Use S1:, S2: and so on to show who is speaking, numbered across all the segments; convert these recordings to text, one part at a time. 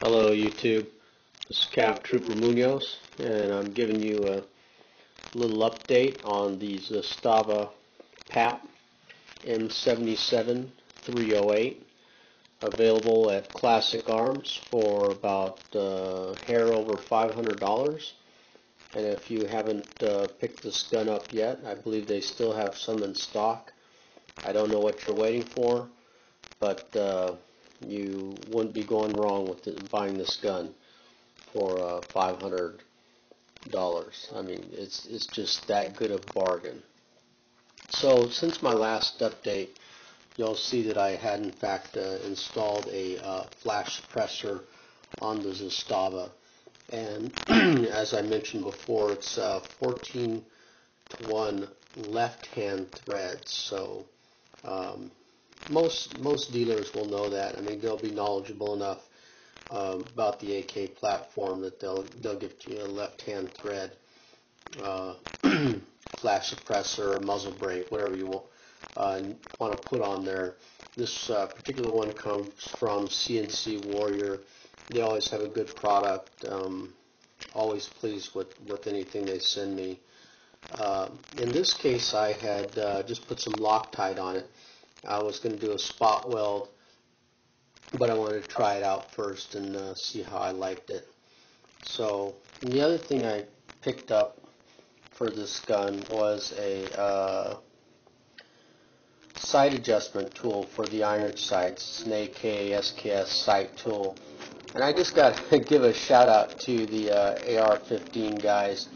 S1: Hello YouTube, this is Cav Trooper Munoz, and I'm giving you a little update on the Zastava PAP M77 308, available at Classic Arms for about hair over $500. And if you haven't picked this gun up yet, I believe they still have some in stock. I don't know what you're waiting for, but you wouldn't be going wrong with buying this gun for $500. I mean, it's just that good of a bargain. So since my last update, you'll see that I had in fact installed a flash suppressor on the Zastava, and as I mentioned before, it's 14-to-1 left-hand threads. So most dealers will know that. I mean, they'll be knowledgeable enough about the AK platform that they'll give you a left-hand thread flash suppressor, muzzle brake, whatever you want to put on there. This particular one comes from CNC Warrior. They always have a good product. Always pleased with anything they send me. In this case, I had just put some Loctite on it. I was going to do a spot weld, but I wanted to try it out first and see how I liked it. So the other thing I picked up for this gun was a sight adjustment tool for the iron sights. It's an AK SKS sight tool. And I just got to give a shout out to the AR-15 guys.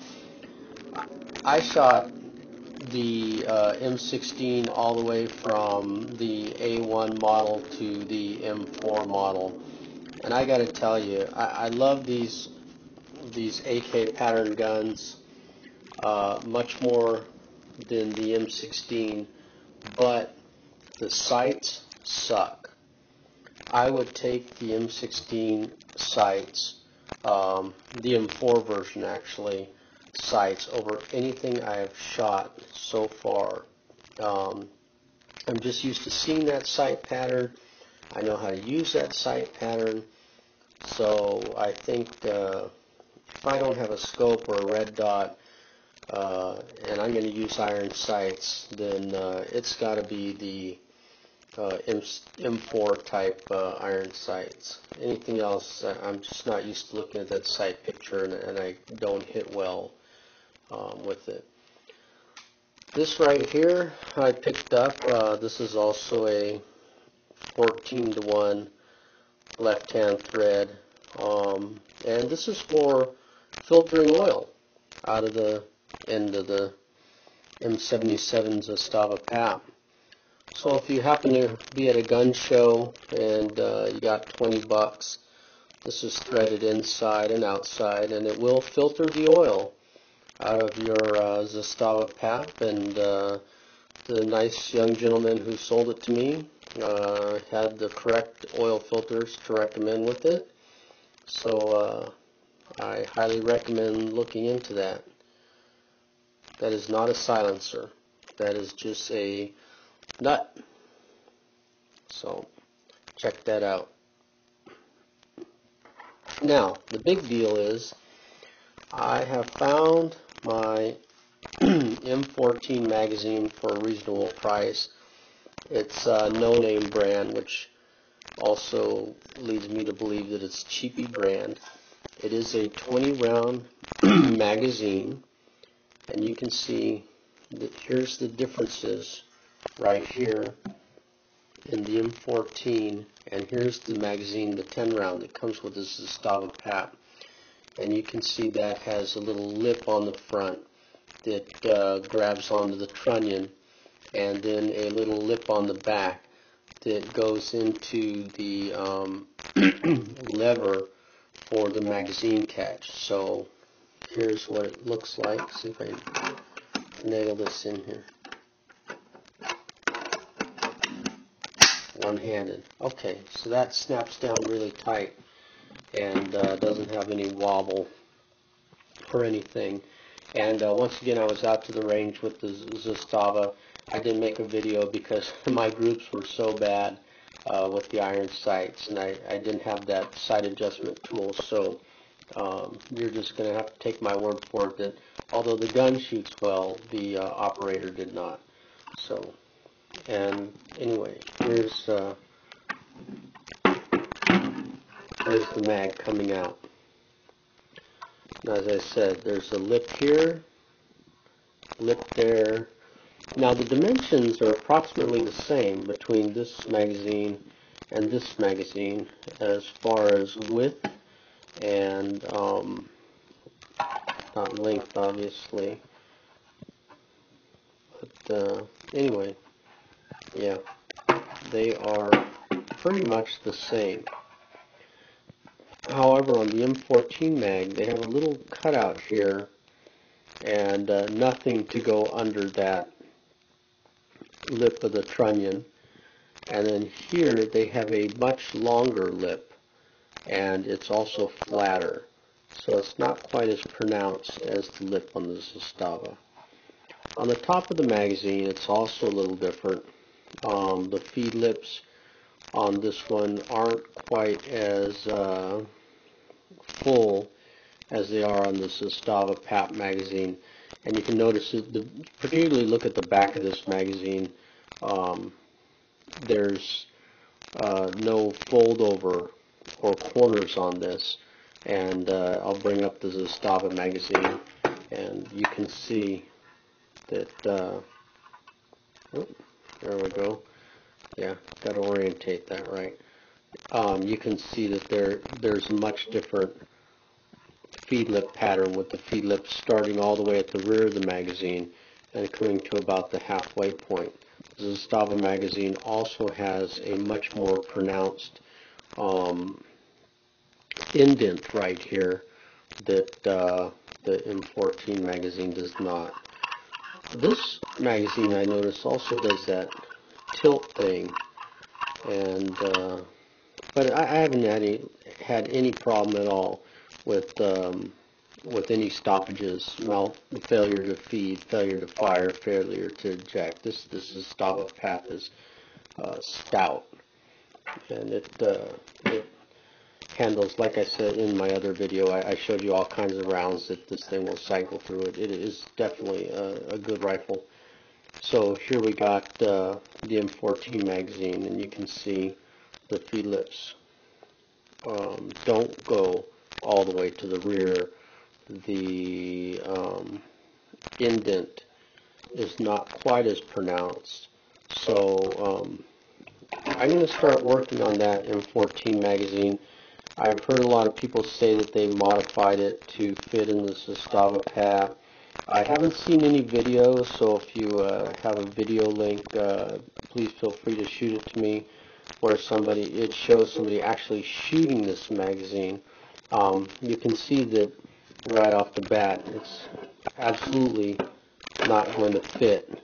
S1: I shot the M16 all the way from the A1 model to the M4 model, and I got to tell you, I love these AK pattern guns much more than the M16, but the sights suck. I would take the M16 sights, the M4 version actually, sights over anything I have shot so far. I'm just used to seeing that sight pattern. I know how to use that sight pattern. So I think if I don't have a scope or a red dot and I'm going to use iron sights, then it's got to be the M4 type iron sights. Anything else, I'm just not used to looking at that sight picture, and I don't hit well with it. This right here I picked up. This is also a 14-to-1 left-hand thread, and this is for filtering oil out of the end of the M77 Zastava PAP. So if you happen to be at a gun show and you got 20 bucks, this is threaded inside and outside, and it will filter the oil out of your Zastava PAP. And the nice young gentleman who sold it to me had the correct oil filters to recommend with it. So I highly recommend looking into that. That is not a silencer. That is just a nut. So check that out. Now, the big deal is I have found my M14 magazine for a reasonable price. It's a no-name brand, which also leads me to believe that it's cheapy brand. It is a 20-round magazine, and you can see that here's the differences right here in the M14, and here's the magazine, the 10-round that comes with this Zastava PAP. And you can see that has a little lip on the front that grabs onto the trunnion, and then a little lip on the back that goes into the lever for the magazine catch. So here's what it looks like. See if I can nail this in here. One-handed. Okay, so that snaps down really tight and doesn't have any wobble or anything. And once again, I was out to the range with the Zastava. I didn't make a video because my groups were so bad. with the iron sights, and I didn't have that sight adjustment tool, so you're just going to have to take my word for it that although the gun shoots well, the operator did not. So, and anyway, here's the mag coming out. Now, as I said, there's a lip here, lip there. Now the dimensions are approximately the same between this magazine and this magazine as far as width and not length, obviously, but anyway, yeah, they are pretty much the same. However, on the M14 mag, they have a little cutout here and nothing to go under that lip of the trunnion, and then here they have a much longer lip, and it's also flatter, so it's not quite as pronounced as the lip on the Zastava. On the top of the magazine, it's also a little different. The feed lips on this one aren't quite as full as they are on the Zastava PAP magazine. And you can notice that particularly look at the back of this magazine, there's no fold over or corners on this. And I'll bring up the Zastava magazine, and you can see that, oh, there we go. Yeah, got to orientate that right. You can see that there's a much different feed lip pattern, with the feed lip starting all the way at the rear of the magazine and coming to about the halfway point. The Zastava magazine also has a much more pronounced indent right here that the M14 magazine does not. This magazine, I notice, also does that tilt thing, and but I haven't had any problem at all with any stoppages, failure to feed, failure to fire, failure to eject. This Zastava PAP is stout, and it handles, like I said in my other video, I showed you all kinds of rounds that this thing will cycle through. It is definitely a good rifle. So here we got the M14 magazine, and you can see the feed lips don't go all the way to the rear. The indent is not quite as pronounced. So I'm going to start working on that M14 magazine. I've heard a lot of people say that they modified it to fit in the Zastava PAP. I haven't seen any videos, so if you have a video link, please feel free to shoot it to me, where it shows somebody actually shooting this magazine. You can see that right off the bat, it's absolutely not going to fit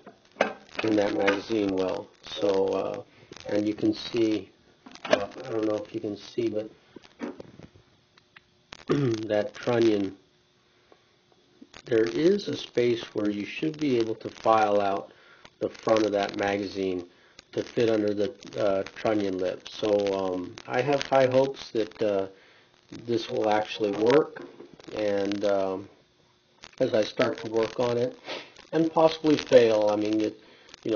S1: in that magazine well. So, and you can see, I don't know if you can see, but that trunnion, there is a space where you should be able to file out the front of that magazine to fit under the trunnion lip. So I have high hopes that this will actually work, and as I start to work on it, and possibly fail, I mean,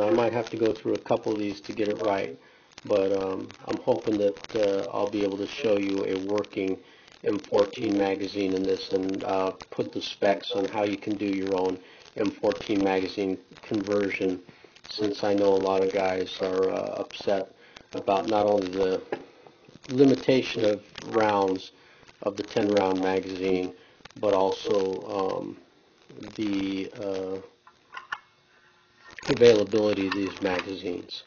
S1: I might have to go through a couple of these to get it right, but I'm hoping that I'll be able to show you a working M14 magazine in this, and put the specs on how you can do your own M14 magazine conversion, since I know a lot of guys are upset about not only the limitation of rounds of the 10-round magazine, but also the availability of these magazines.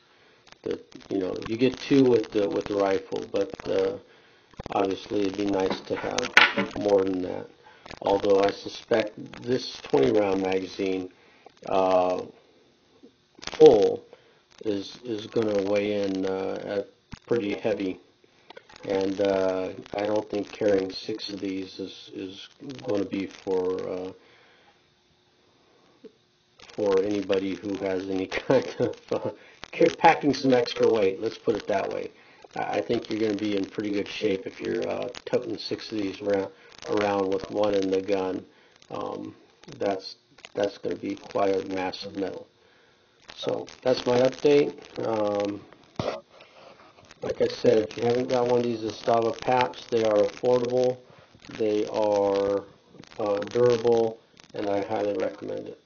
S1: That you get two with the rifle, but obviously it'd be nice to have more than that. Although I suspect this 20-round magazine full is going to weigh in at pretty heavy, and I don't think carrying 6 of these is going to be for anybody who has any kind of packing some extra weight. Let's put it that way. I think you're going to be in pretty good shape if you're toting 6 of these around with one in the gun. That's going to be quite a massive metal. So that's my update. Like I said, if you haven't got one of these Zastava PAPs, they are affordable, they are durable, and I highly recommend it.